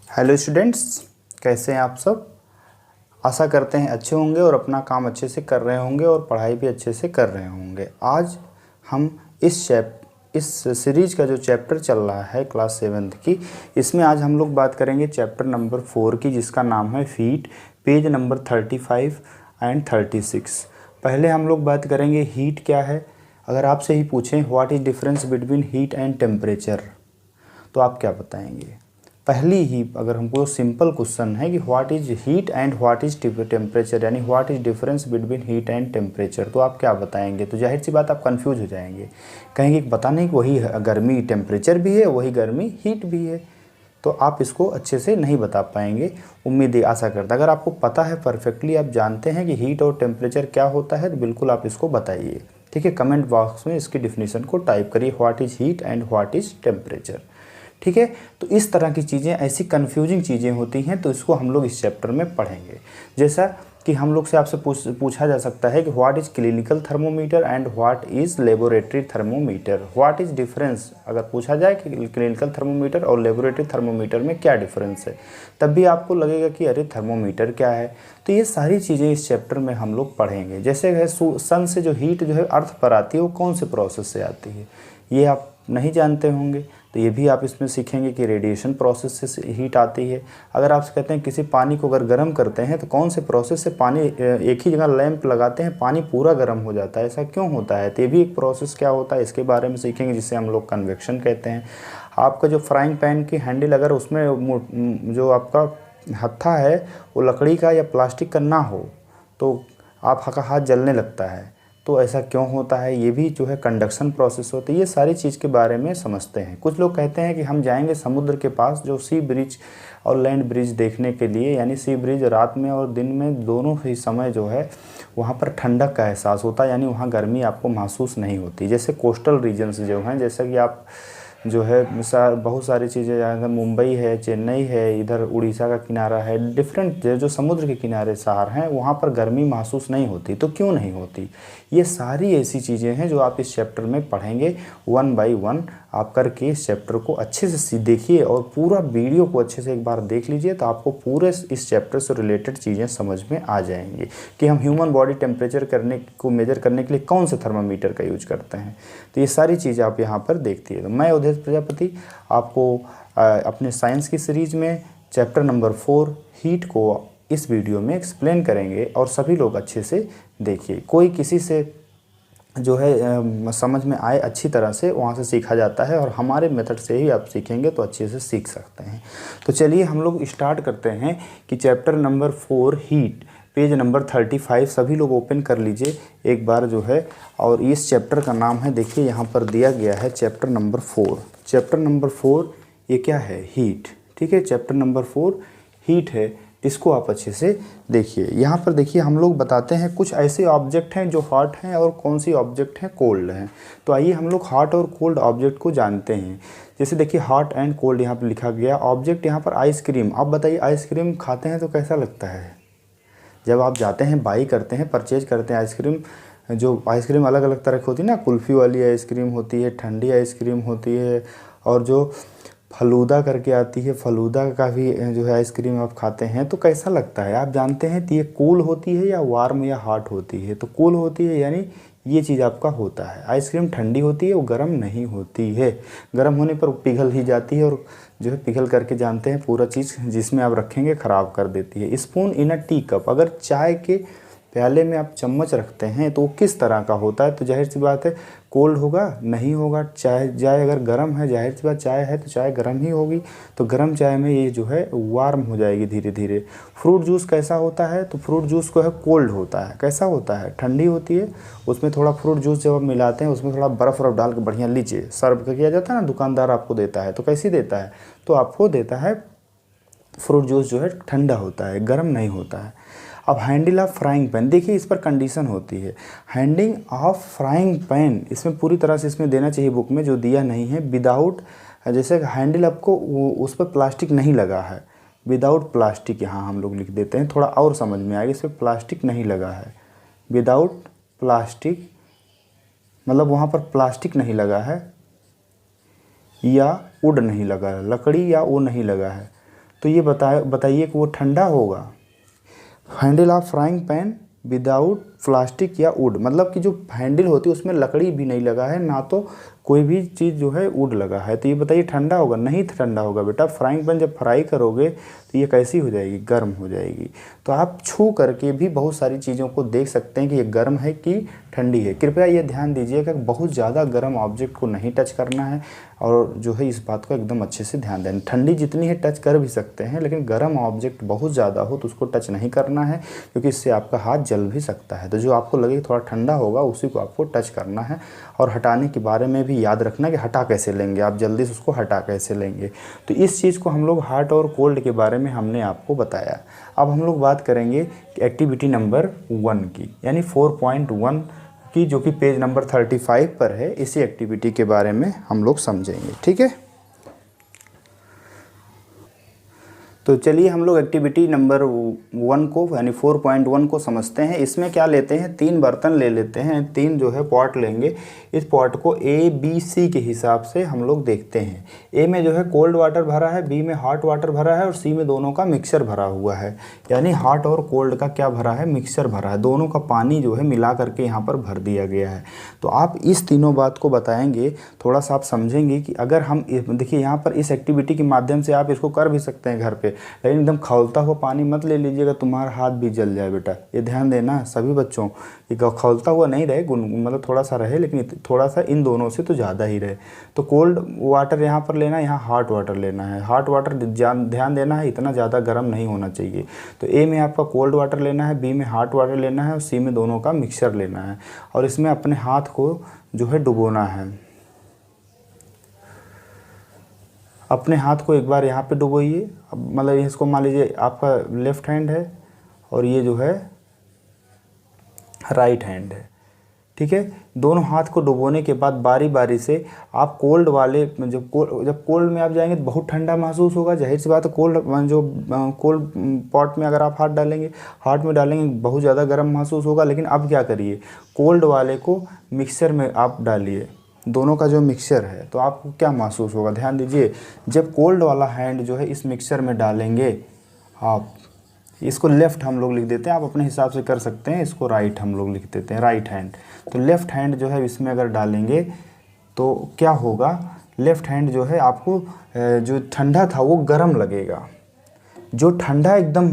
Hello students, कैसे हैं आप सब। आशा करते हैं अच्छे होंगे और अपना काम अच्छे से कर रहे होंगे और पढ़ाई भी अच्छे से कर रहे होंगे। आज हम इस सीरीज का जो चैप्टर चल रहा है क्लास 7th की, इसमें आज हम लोग बात करेंगे चैप्टर नंबर 4 की, जिसका नाम है हीट, पेज नंबर 35 एंड 36। पहले हम लोग बात करेंगे हीट क्या है। अगर आपसे ही पूछें what is difference between heat and temperature, तो आप क्या बताएंगे। पहली ही अगर हमको सिंपल क्वेश्चन है कि what is heat and what is temperature, यानी what is difference between heat and temperature, तो आप क्या बताएंगे। तो जाहिर सी बात आप कंफ्यूज हो जाएंगे, कहेंगे कि पता नहीं कि वही गर्मी टेम्परेचर भी है, वही गर्मी हीट भी है। तो आप इसको अच्छे से नहीं बता पाएंगे। उम्मीद आशा करता अगर आपको पता है परफेक्टली, आप जानते हैं कि हीट और टेम्परेचर क्या होता है, तो बिल्कुल आप इसको बताइए। ठीक है, कमेंट बॉक्स में इसकी डिफिनीशन को टाइप करिए, what is heat and what is temperature. ठीक है, तो इस तरह की चीज़ें, ऐसी कन्फ्यूजिंग चीज़ें होती हैं, तो इसको हम लोग इस चैप्टर में पढ़ेंगे। जैसा कि हम लोग से आपसे पूछा जा सकता है कि what is clinical thermometer and what is laboratory thermometer, what is difference. अगर पूछा जाए कि क्लिनिकल थर्मोमीटर और लेबोरेटरी थर्मोमीटर में क्या डिफरेंस है, तब भी आपको लगेगा कि अरे थर्मोमीटर क्या है। तो ये सारी चीज़ें इस चैप्टर में हम लोग पढ़ेंगे। जैसे है सन से जो हीट जो है अर्थ पर आती है, वो कौन से प्रोसेस से आती है, ये आप नहीं जानते होंगे, तो ये भी आप इसमें सीखेंगे कि रेडिएशन प्रोसेस से हीट आती है। अगर आप कहते हैं किसी पानी को अगर गर्म करते हैं, तो कौन से प्रोसेस से पानी, एक ही जगह लैंप लगाते हैं पानी पूरा गर्म हो जाता है, ऐसा क्यों होता है। तो ये भी एक प्रोसेस क्या होता है, इसके बारे में सीखेंगे, जिसे हम लोग कन्वेक्शन कहते हैं। आपका जो फ्राइंग पैन की हैंडल, अगर उसमें जो आपका हत्था है वो लकड़ी का या प्लास्टिक का ना हो, तो आपका हाथ जलने लगता है, तो ऐसा क्यों होता है। ये भी जो है कंडक्शन प्रोसेस होती है। ये सारी चीज़ के बारे में समझते हैं। कुछ लोग कहते हैं कि हम जाएंगे समुद्र के पास, जो सी ब्रिज और लैंड ब्रिज देखने के लिए, यानी सी ब्रिज रात में और दिन में दोनों ही समय जो है वहाँ पर ठंडक का एहसास होता है, यानी वहाँ गर्मी आपको महसूस नहीं होती। जैसे कोस्टल रीजन्स जो हैं, जैसा कि आप जो है बहुत सारी चीज़ें, जहाँ मुंबई है, चेन्नई है, इधर उड़ीसा का किनारा है, डिफरेंट जो समुद्र के किनारे शहर हैं, वहाँ पर गर्मी महसूस नहीं होती। तो क्यों नहीं होती, ये सारी ऐसी चीज़ें हैं जो आप इस चैप्टर में पढ़ेंगे। 1 बाय 1 आप करके इस चैप्टर को अच्छे से देखिए और पूरा वीडियो को अच्छे से एक बार देख लीजिए, तो आपको पूरे इस चैप्टर से रिलेटेड चीज़ें समझ में आ जाएंगी कि हम ह्यूमन बॉडी टेम्परेचर मेजर करने के लिए कौन से थर्मामीटर का यूज करते हैं। तो ये सारी चीज़ें आप यहाँ पर देखती है। तो मैं उदय प्रजापति आपको अपने साइंस की सीरीज में चैप्टर नंबर 4 हीट को इस वीडियो में एक्सप्लेन करेंगे, और सभी लोग अच्छे से देखिए। कोई किसी से जो है समझ में आए अच्छी तरह से, वहाँ से सीखा जाता है, और हमारे मेथड से ही आप सीखेंगे तो अच्छे से सीख सकते हैं। तो चलिए हम लोग स्टार्ट करते हैं कि chapter number 4 heat, page number 35 सभी लोग ओपन कर लीजिए एक बार जो है। और इस चैप्टर का नाम है, देखिए यहाँ पर दिया गया है चैप्टर नंबर 4। चैप्टर नंबर 4 ये क्या है, हीट। ठीक है, चैप्टर नंबर 4 हीट है। इसको आप अच्छे से देखिए। यहाँ पर देखिए हम लोग बताते हैं कुछ ऐसे ऑब्जेक्ट हैं जो हॉट हैं और कौन सी ऑब्जेक्ट हैं कोल्ड हैं। तो आइए हम लोग हॉट और कोल्ड ऑब्जेक्ट को जानते हैं। जैसे देखिए हॉट एंड कोल्ड यहाँ पर लिखा गया। ऑब्जेक्ट यहाँ पर आइसक्रीम। आप बताइए आइसक्रीम खाते हैं तो कैसा लगता है। जब आप जाते हैं बाई करते हैं, परचेज करते हैं आइसक्रीम, जो आइसक्रीम अलग अलग तरह की होती है ना, कुल्फ़ी वाली आइसक्रीम होती है, ठंडी आइसक्रीम होती है, और जो फलूदा करके आती है, फलूदा का भी जो है आइसक्रीम आप खाते हैं, तो कैसा लगता है आप जानते हैं। तो ये कूल होती है या वार्म या हॉट होती है। तो कूल होती है, यानी ये चीज़ आपका होता है। आइसक्रीम ठंडी होती है, वो गर्म नहीं होती है। गर्म होने पर पिघल ही जाती है, और जो है पिघल करके जानते हैं पूरा चीज़ जिसमें आप रखेंगे ख़राब कर देती है। Spoon in a tea cup, अगर चाय के प्याले में आप चम्मच रखते हैं तो वो किस तरह का होता है। तो जाहिर सी बात है कोल्ड होगा, नहीं होगा। चाय अगर गर्म है, जाहिर सी बात चाय है तो चाय गर्म ही होगी। तो गर्म चाय में ये जो है वार्म हो जाएगी धीरे धीरे। फ्रूट जूस कैसा होता है, तो फ्रूट जूस को है कोल्ड होता है। कैसा होता है, ठंडी होती है। उसमें थोड़ा फ्रूट जूस जब आप मिलाते हैं, उसमें थोड़ा बर्फ़ डाल के बढ़िया लीजिए, सर्व किया जाता है ना, दुकानदार आपको देता है। तो कैसी देता है, तो आपको देता है फ्रूट जूस जो है ठंडा होता है, गर्म नहीं होता है। अब हैंडल ऑफ फ्राइंग पैन, देखिए इस पर कंडीशन होती है। हैंडिंग ऑफ फ्राइंग पैन, इसमें पूरी तरह से इसमें देना चाहिए बुक में, जो दिया नहीं है। विदाउट, जैसे हैंडल आपको उस पर प्लास्टिक नहीं लगा है, विदाउट प्लास्टिक यहाँ हम लोग लिख देते हैं, थोड़ा और समझ में आएगा। इस पर प्लास्टिक नहीं लगा है, विदाउट प्लास्टिक मतलब वहाँ पर प्लास्टिक नहीं लगा है, या वुड नहीं लगा है, लकड़ी या वो नहीं लगा है, तो ये बताइए कि वो ठंडा होगा। Handle of frying pan without plastic या वुड, मतलब कि जो हैंडल होती है उसमें लकड़ी भी नहीं लगा है, ना तो कोई भी चीज़ जो है वुड लगा है, तो ये बताइए ठंडा होगा? नहीं ठंडा होगा बेटा। फ्राइंग पैन जब फ्राई करोगे तो ये कैसी हो जाएगी? गर्म हो जाएगी। तो आप छू करके भी बहुत सारी चीज़ों को देख सकते हैं कि ये गर्म है कि ठंडी है। कृपया ये ध्यान दीजिएगा कि बहुत ज़्यादा गर्म ऑब्जेक्ट को नहीं टच करना है, और जो है इस बात को एकदम अच्छे से ध्यान दें। ठंडी जितनी है टच कर भी सकते हैं, लेकिन गर्म ऑब्जेक्ट बहुत ज़्यादा हो तो उसको टच नहीं करना है, क्योंकि इससे आपका हाथ जल भी सकता है। तो जो आपको लगे थोड़ा ठंडा होगा उसी को आपको टच करना है। और हटाने के बारे में भी याद रखना कि हटा कैसे लेंगे, आप जल्दी से उसको हटा कैसे लेंगे। तो इस चीज़ को हम लोग हॉट और कोल्ड के बारे में हमने आपको बताया। अब हम लोग बात करेंगे एक्टिविटी नंबर 1 की, यानी 4.1 की, जो कि पेज नंबर 35 पर है। इसी एक्टिविटी के बारे में हम लोग समझेंगे, ठीक है। तो चलिए हम लोग एक्टिविटी नंबर 1 को यानी 4.1 को समझते हैं। इसमें क्या लेते हैं, 3 बर्तन ले लेते हैं, 3 जो है पॉट लेंगे। इस पॉट को A B C के हिसाब से हम लोग देखते हैं। A में जो है कोल्ड वाटर भरा है, B में हॉट वाटर भरा है, और C में दोनों का मिक्सचर भरा हुआ है। यानी हॉट और कोल्ड का क्या भरा है, मिक्सचर भरा है। दोनों का पानी जो है मिला करके यहाँ पर भर दिया गया है। तो आप इस तीनों बात को बताएंगे, थोड़ा सा आप समझेंगे कि अगर हम देखिए यहाँ पर इस एक्टिविटी के माध्यम से आप इसको कर भी सकते हैं घर पे, लेकिन एकदम खौलता हुआ पानी मत ले लीजिएगा, तुम्हारा हाथ भी जल जाए बेटा। ये ध्यान देना सभी बच्चों, ये खौलता हुआ नहीं रहे, मतलब थोड़ा सा रहे, लेकिन थोड़ा सा इन दोनों से तो ज़्यादा ही रहे। तो कोल्ड वाटर यहाँ पर लेना है, यहाँ हॉट वाटर लेना है। हॉट वाटर ध्यान देना है, इतना ज़्यादा गर्म नहीं होना चाहिए। तो ए में आपका कोल्ड वाटर लेना है, बी में हॉट वाटर लेना है, और सी में दोनों का मिक्सचर लेना है। और इसमें अपने हाथ को जो है डुबोना है। अपने हाथ को एक बार यहाँ पे डुबोइए। मतलब इसको मान लीजिए आपका लेफ़्ट हैंड है और ये जो है राइट हैंड है, ठीक है। दोनों हाथ को डुबोने के बाद बारी बारी से आप कोल्ड वाले, जब कोल्ड में आप जाएंगे तो बहुत ठंडा महसूस होगा, जाहिर सी बात है। कोल्ड पॉट में अगर आप हाथ डालेंगे, हाथ में डालेंगे बहुत ज़्यादा गर्म महसूस होगा। लेकिन अब क्या करिए, कोल्ड वाले को मिक्सर में आप डालिए, दोनों का जो मिक्सचर है, तो आपको क्या महसूस होगा, ध्यान दीजिए। जब कोल्ड वाला हैंड जो है इस मिक्सचर में डालेंगे, आप इसको लेफ़्ट हम लोग लिख देते हैं, आप अपने हिसाब से कर सकते हैं। इसको राइट हम लोग लिख देते हैं, राइट हैंड। तो लेफ़्ट हैंड जो है इसमें अगर डालेंगे तो क्या होगा, लेफ़्ट हैंड जो है आपको जो ठंडा था वो गर्म लगेगा। जो ठंडा एकदम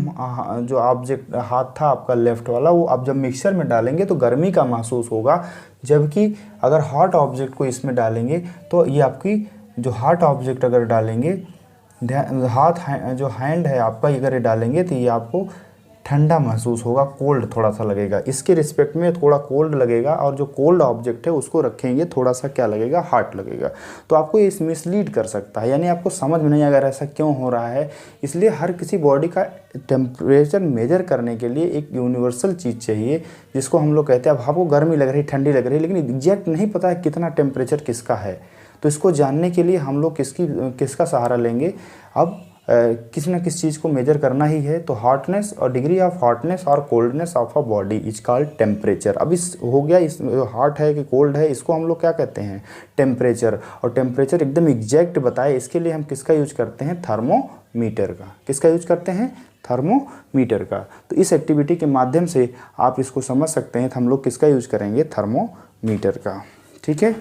जो ऑब्जेक्ट हाथ था आपका लेफ़्ट वाला, वो आप जब मिक्सचर में डालेंगे तो गर्मी का महसूस होगा। जबकि अगर हॉट ऑब्जेक्ट को इसमें डालेंगे तो ये आपकी जो हॉट ऑब्जेक्ट अगर डालेंगे, हाथ जो हैंड है आपका, अगर ये डालेंगे तो ये आपको ठंडा महसूस होगा, कोल्ड थोड़ा सा लगेगा। इसके रिस्पेक्ट में थोड़ा कोल्ड लगेगा, और जो कोल्ड ऑब्जेक्ट है उसको रखेंगे थोड़ा सा क्या लगेगा, हॉट लगेगा। तो आपको ये मिसलीड कर सकता है, यानी आपको समझ में नहीं अगर ऐसा क्यों हो रहा है। इसलिए हर किसी बॉडी का टेम्परेचर मेजर करने के लिए एक यूनिवर्सल चीज़ चाहिए, जिसको हम लोग कहते हैं। अब आपको गर्मी लग रही, ठंडी लग रही है, लेकिन एग्जैक्ट नहीं पता है कितना टेम्परेचर किसका है। तो इसको जानने के लिए हम लोग किसका सहारा लेंगे। अब किसी न किसी चीज़ को मेजर करना ही है। तो हॉटनेस और डिग्री ऑफ हॉटनेस और coldness of a body is called temperature. अब इस हो गया, इस हॉट है कि कोल्ड है, इसको हम लोग क्या कहते हैं, टेम्परेचर। और टेम्परेचर एकदम एग्जैक्ट बताए, इसके लिए हम किसका यूज करते हैं, थर्मोमीटर का। किसका यूज करते हैं, थर्मोमीटर का। तो इस एक्टिविटी के माध्यम से आप इसको समझ सकते हैं, तो हम लोग किसका यूज करेंगे, थर्मोमीटर का, ठीक है।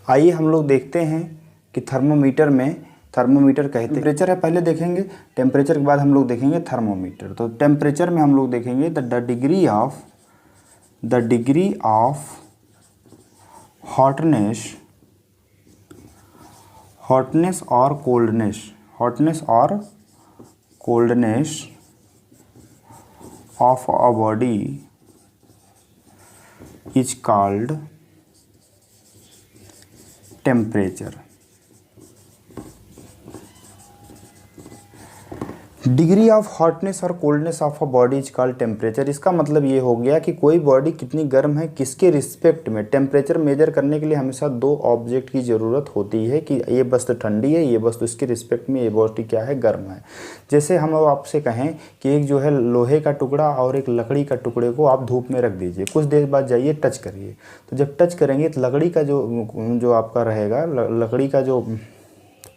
आइए हम लोग देखते हैं कि थर्मोमीटर कहते हैं, टेम्परेचर है पहले देखेंगे, टेम्परेचर के बाद हम लोग देखेंगे थर्मोमीटर। तो टेम्परेचर में हम लोग देखेंगे द डिग्री ऑफ हॉटनेस और coldness of a body is called temperature. Degree of hotness और coldness of a body is called temperature. इसका मतलब ये हो गया कि कोई बॉडी कितनी गर्म है, किसके रिस्पेक्ट में। टेम्परेचर मेजर करने के लिए हमेशा 2 ऑब्जेक्ट की ज़रूरत होती है, कि ये वस्तु ठंडी है, ये वस्तु इसके रिस्पेक्ट में ये बॉडी क्या है, गर्म है। जैसे हम आपसे कहें कि एक जो है लोहे का टुकड़ा और एक लकड़ी का टुकड़े को आप धूप में रख दीजिए, कुछ देर बाद जाइए टच करिए। तो जब टच करेंगे तो लकड़ी का जो आपका रहेगा, लकड़ी का जो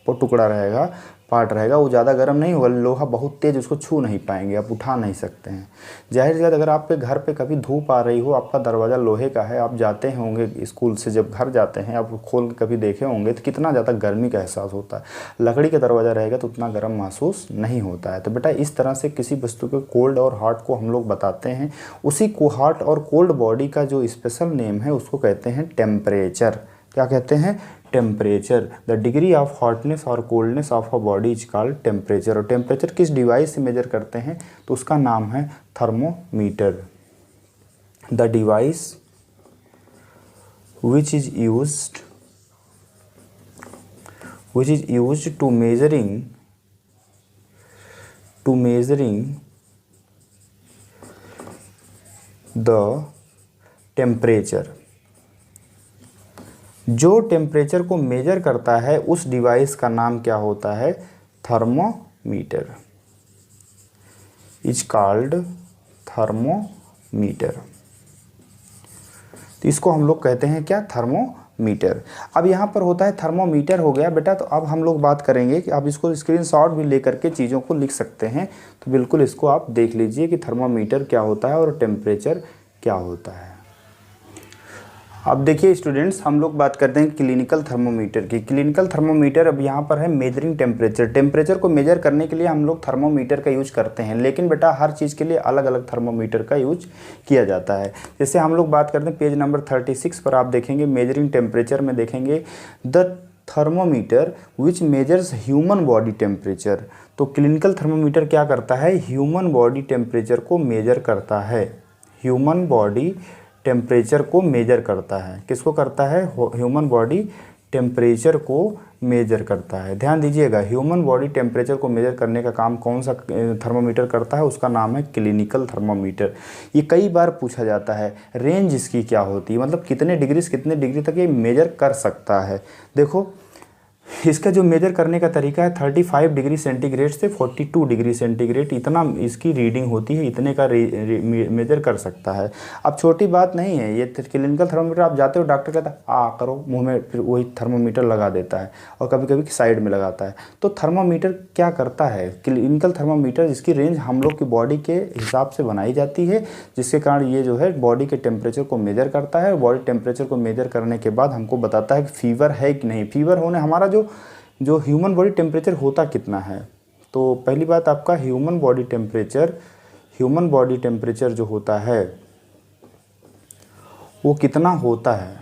टुकड़ा रहेगा, पार्ट रहेगा, वो ज़्यादा गर्म नहीं होगा, लोहा बहुत तेज़, उसको छू नहीं पाएंगे, आप उठा नहीं सकते हैं। जाहिर सी बात, अगर आपके घर पे कभी धूप आ रही हो, आपका दरवाज़ा लोहे का है, आप जाते होंगे स्कूल से जब घर जाते हैं, आप खोल के कभी देखे होंगे तो कितना ज़्यादा गर्मी का एहसास होता है। लकड़ी का दरवाज़ा रहेगा तो उतना गर्म महसूस नहीं होता है। तो बेटा इस तरह से किसी वस्तु के कोल्ड और हॉट को हम लोग बताते हैं। उसी को हॉट और कोल्ड बॉडी का जो स्पेशल नेम है उसको कहते हैं टेम्परेचर। क्या कहते हैं? Temperature. The degree of hotness और coldness of a body is called temperature. और टेम्परेचर किस डिवाइस से मेजर करते हैं तो उसका नाम है thermometer. The device which is used to measuring the temperature। जो टेम्परेचर को मेजर करता है उस डिवाइस का नाम क्या होता है? Thermometer is called thermometer. तो इसको हम लोग कहते हैं क्या? थर्मोमीटर। अब यहाँ पर होता है थर्मोमीटर हो गया बेटा। तो अब हम लोग बात करेंगे कि आप इसको स्क्रीनशॉट भी लेकर के चीज़ों को लिख सकते हैं। तो बिल्कुल इसको आप देख लीजिए कि थर्मोमीटर क्या होता है और टेम्परेचर क्या होता है। अब देखिए स्टूडेंट्स, हम लोग बात करते हैं क्लिनिकल थर्मोमीटर की। क्लिनिकल थर्मोमीटर अब यहाँ पर है मेजरिंग टेम्परेचर। टेम्परेचर को मेजर करने के लिए हम लोग थर्मोमीटर का यूज करते हैं, लेकिन बेटा हर चीज़ के लिए अलग अलग थर्मोमीटर का यूज किया जाता है। जैसे हम लोग बात करते हैं पेज नंबर 36 पर आप देखेंगे मेजरिंग टेम्परेचर में देखेंगे the thermometer which measures human body temperature. तो क्लिनिकल थर्मोमीटर क्या करता है? ह्यूमन बॉडी टेम्परेचर को मेजर करता है। ह्यूमन बॉडी टेम्परेचर को मेजर करता है। किसको करता है? ह्यूमन बॉडी टेम्परेचर को मेजर करता है। ध्यान दीजिएगा, ह्यूमन बॉडी टेम्परेचर को मेजर करने का काम कौन सा थर्मोमीटर करता है? उसका नाम है क्लिनिकल थर्मोमीटर। ये कई बार पूछा जाता है, रेंज इसकी क्या होती है, मतलब कितने डिग्री से कितने डिग्री तक ये मेजर कर सकता है। देखो इसका जो मेजर करने का तरीका है 35 डिग्री सेंटीग्रेड से 42 डिग्री सेंटीग्रेड, इतना इसकी रीडिंग होती है, इतने का मेजर कर सकता है। अब छोटी बात नहीं है ये क्लिनिकल थर्मोमीटर। आप जाते हो डॉक्टर कहता है आ करो मुंह में, फिर वही थर्मोमीटर लगा देता है और कभी कभी साइड में लगाता है। तो थर्मोमीटर क्या करता है? क्लिनिकल थर्मोमीटर जिसकी रेंज हम लोग की बॉडी के हिसाब से बनाई जाती है, जिसके कारण ये जो है बॉडी के टेम्परेचर को मेजर करता है। बॉडी टेम्परेचर को मेजर करने के बाद हमको बताता है कि फीवर है कि नहीं। फीवर होने हमारा जो ह्यूमन बॉडी टेम्परेचर होता कितना है। तो पहली बात आपका ह्यूमन बॉडी टेम्परेचर जो होता है वो कितना होता है?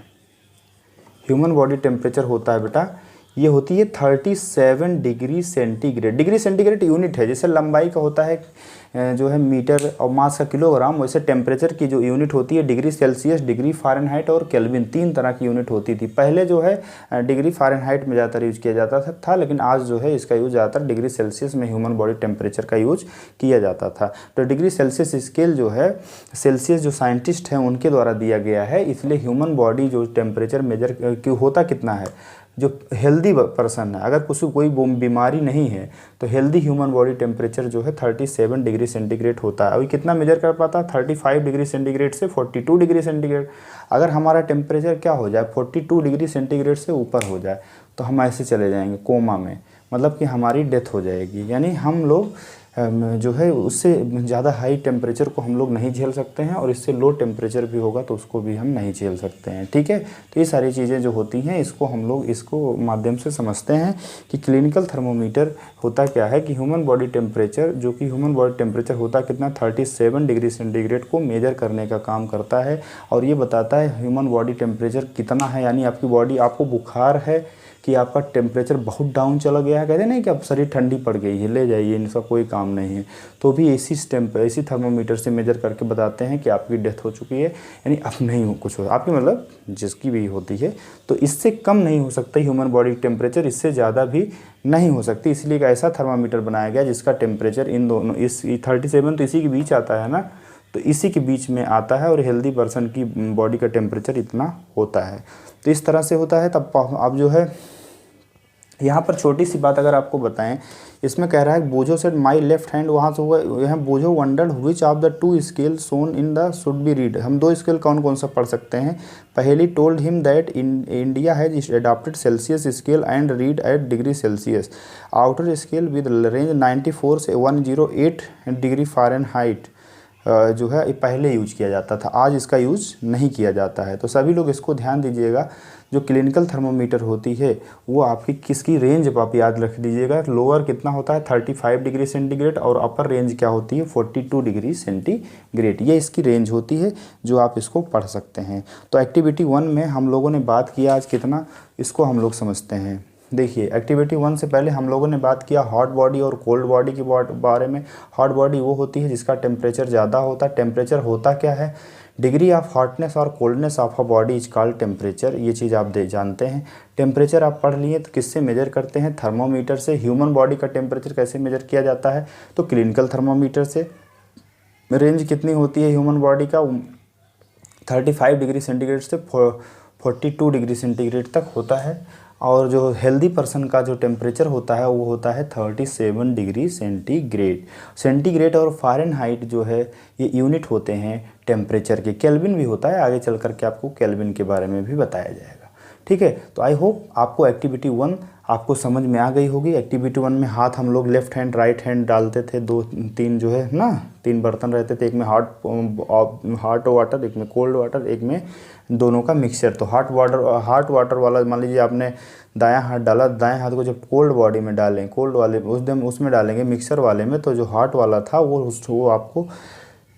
ह्यूमन बॉडी टेम्परेचर होता है बेटा, ये होती है 37 degree centigrade. Degree centigrade unit है। जैसे लंबाई का होता है जो है मीटर और मास का किलोग्राम, वैसे टेम्परेचर की जो यूनिट होती है डिग्री सेल्सियस, डिग्री फ़ारेनहाइट और केल्विन, 3 तरह की यूनिट होती थी। पहले जो है डिग्री फ़ारेनहाइट में ज़्यादातर यूज किया जाता था, लेकिन आज जो है इसका यूज ज़्यादातर डिग्री सेल्सियस में ह्यूमन बॉडी टेम्परेचर का यूज किया जाता था। तो डिग्री सेल्सियस स्केल जो है सेल्सियस जो साइंटिस्ट हैं उनके द्वारा दिया गया है, इसलिए ह्यूमन बॉडी जो टेम्परेचर मेजर होता कितना है, जो हेल्दी पर्सन है, अगर कोई बीमारी नहीं है तो हेल्दी ह्यूमन बॉडी टेम्परेचर जो है 37 डिग्री सेंटीग्रेड होता है। अभी कितना मेजर कर पाता है? 35 डिग्री सेंटीग्रेड से 42 डिग्री सेंटीग्रेड। अगर हमारा टेम्परेचर क्या हो जाए 42 डिग्री सेंटीग्रेड से ऊपर हो जाए तो हम ऐसे चले जाएंगे कोमा में, मतलब कि हमारी डेथ हो जाएगी। यानी हम लोग जो है उससे ज़्यादा हाई टेम्परेचर को हम लोग नहीं झेल सकते हैं, और इससे लो टेम्परेचर भी होगा तो उसको भी हम नहीं झेल सकते हैं। ठीक है, तो ये सारी चीज़ें जो होती हैं इसको हम लोग इसको माध्यम से समझते हैं कि क्लिनिकल थर्मोमीटर होता क्या है कि ह्यूमन बॉडी टेम्परेचर, जो कि ह्यूमन बॉडी टेम्परेचर होता कितना 37 डिग्री सेंटीग्रेड को मेजर करने का काम करता है, और ये बताता है ह्यूमन बॉडी टेम्परेचर कितना है। यानी आपकी बॉडी, आपको बुखार है कि आपका टेम्परेचर बहुत डाउन चला गया है, कहते हैं ना कि अब शरीर ठंडी पड़ गई है, ले जाइए, इनका कोई काम नहीं है, तो भी इसी थर्मोमीटर से मेजर करके बताते हैं कि आपकी डेथ हो चुकी है, यानी अब नहीं हो कुछ हो आपकी, मतलब जिसकी भी होती है। तो इससे कम नहीं हो सकता ह्यूमन बॉडी टेम्परेचर, इससे ज़्यादा भी नहीं हो सकती। इसलिए एक ऐसा थर्मामीटर बनाया गया जिसका टेम्परेचर इन दोनों, इस 37 तो इसी के बीच आता है ना, तो इसी के बीच में आता है, और हेल्दी पर्सन की बॉडी का टेम्परेचर इतना होता है। तो इस तरह से होता है। तब आप जो है यहाँ पर छोटी सी बात अगर आपको बताएं, इसमें कह रहा है Bojho said my left hand, वहाँ से हुआ यहाँ Bojho wondered which of the two scale son in the should be read. हम दो स्केल कौन कौन सा पढ़ सकते हैं। पहली told him that India has adopted Celsius scale and read eight degree Celsius, outer scale with range 94 से 108 डिग्री फ़ारेनहाइट जो है ये पहले यूज किया जाता था, आज इसका यूज नहीं किया जाता है। तो सभी लोग इसको ध्यान दीजिएगा। जो क्लिनिकल थर्मोमीटर होती है वो आपकी किसकी रेंज आप याद रख लीजिएगा। लोअर कितना होता है 35 डिग्री सेंटीग्रेड और अपर रेंज क्या होती है 42 डिग्री सेंटीग्रेड। ये इसकी रेंज होती है जो आप इसको पढ़ सकते हैं। तो एक्टिविटी 1 में हम लोगों ने बात किया आज कितना, इसको हम लोग समझते हैं। देखिए एक्टिविटी 1 से पहले हम लोगों ने बात किया हॉट बॉडी और कोल्ड बॉडी के बारे में। हॉट बॉडी वो होती है जिसका टेम्परेचर ज़्यादा होता है। टेम्परेचर होता क्या है, डिग्री ऑफ हॉटनेस और coldness of a body is called temperature. ये चीज़ आप जानते हैं। टेम्परेचर आप पढ़ लिए तो किससे मेजर करते हैं, थर्मोमीटर से। ह्यूमन बॉडी का टेम्परेचर कैसे मेजर किया जाता है, तो क्लिनिकल थर्मोमीटर से। रेंज कितनी होती है ह्यूमन बॉडी का 35 डिग्री सेंटीग्रेड से 42 डिग्री सेंटीग्रेड तक होता है। और जो हेल्दी पर्सन का जो टेम्परेचर होता है वो होता है 37 डिग्री सेंटीग्रेड। सेंटीग्रेड और फ़ारेनहाइट जो है ये यूनिट होते हैं टेम्परेचर के। केल्विन भी होता है, आगे चल करके आपको केल्विन के बारे में भी बताया जाएगा। ठीक है, तो आई होप आपको एक्टिविटी 1 आपको समझ में आ गई होगी। एक्टिविटी 1 में हाथ हम लोग लेफ्ट हैंड राइट हैंड डालते थे, 2-3 जो है ना 3 बर्तन रहते थे, एक में हॉट वाटर, एक में कोल्ड वाटर, एक में दोनों का मिक्सचर। तो हॉट वाटर वाला मान लीजिए आपने दायां हाथ डाला, दाएं हाथ को जब कोल्ड बॉडी में डालें, कोल्ड वाले उसमें डालेंगे मिक्सर वाले में, तो जो हॉट वाला था वो आपको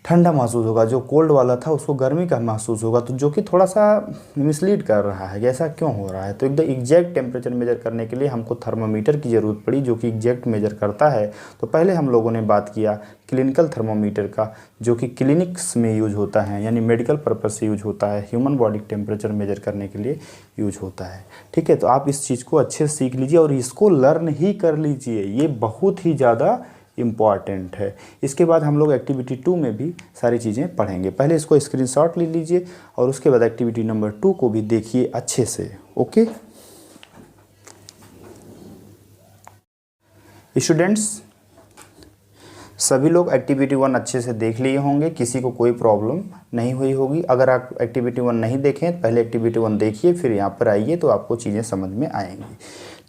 ठंडा महसूस होगा, जो कोल्ड वाला था उसको गर्मी का महसूस होगा। तो जो कि थोड़ा सा मिसलीड कर रहा है, ऐसा क्यों हो रहा है। तो एकदम एग्जैक्ट टेम्परेचर मेजर करने के लिए हमको थर्मोमीटर की ज़रूरत पड़ी जो कि एग्जैक्ट मेजर करता है। तो पहले हम लोगों ने बात किया क्लिनिकल थर्मोमीटर का, जो कि क्लिनिक्स में यूज होता है, यानी मेडिकल पर्पज़ से यूज होता है, ह्यूमन बॉडी टेम्परेचर मेजर करने के लिए यूज होता है। ठीक है, तो आप इस चीज़ को अच्छे से सीख लीजिए और इसको लर्न ही कर लीजिए, ये बहुत ही ज़्यादा इम्पॉर्टेंट है। इसके बाद हम लोग एक्टिविटी 2 में भी सारी चीज़ें पढ़ेंगे। पहले इसको स्क्रीनशॉट ले लीजिए और उसके बाद एक्टिविटी नंबर 2 को भी देखिए अच्छे से। ओके स्टूडेंट्स, सभी लोग एक्टिविटी 1 अच्छे से देख लिए होंगे, किसी को कोई प्रॉब्लम नहीं हुई होगी। अगर आप एक्टिविटी 1 नहीं देखें तो पहले एक्टिविटी 1 देखिए, फिर यहाँ पर आइए तो आपको चीज़ें समझ में आएंगी।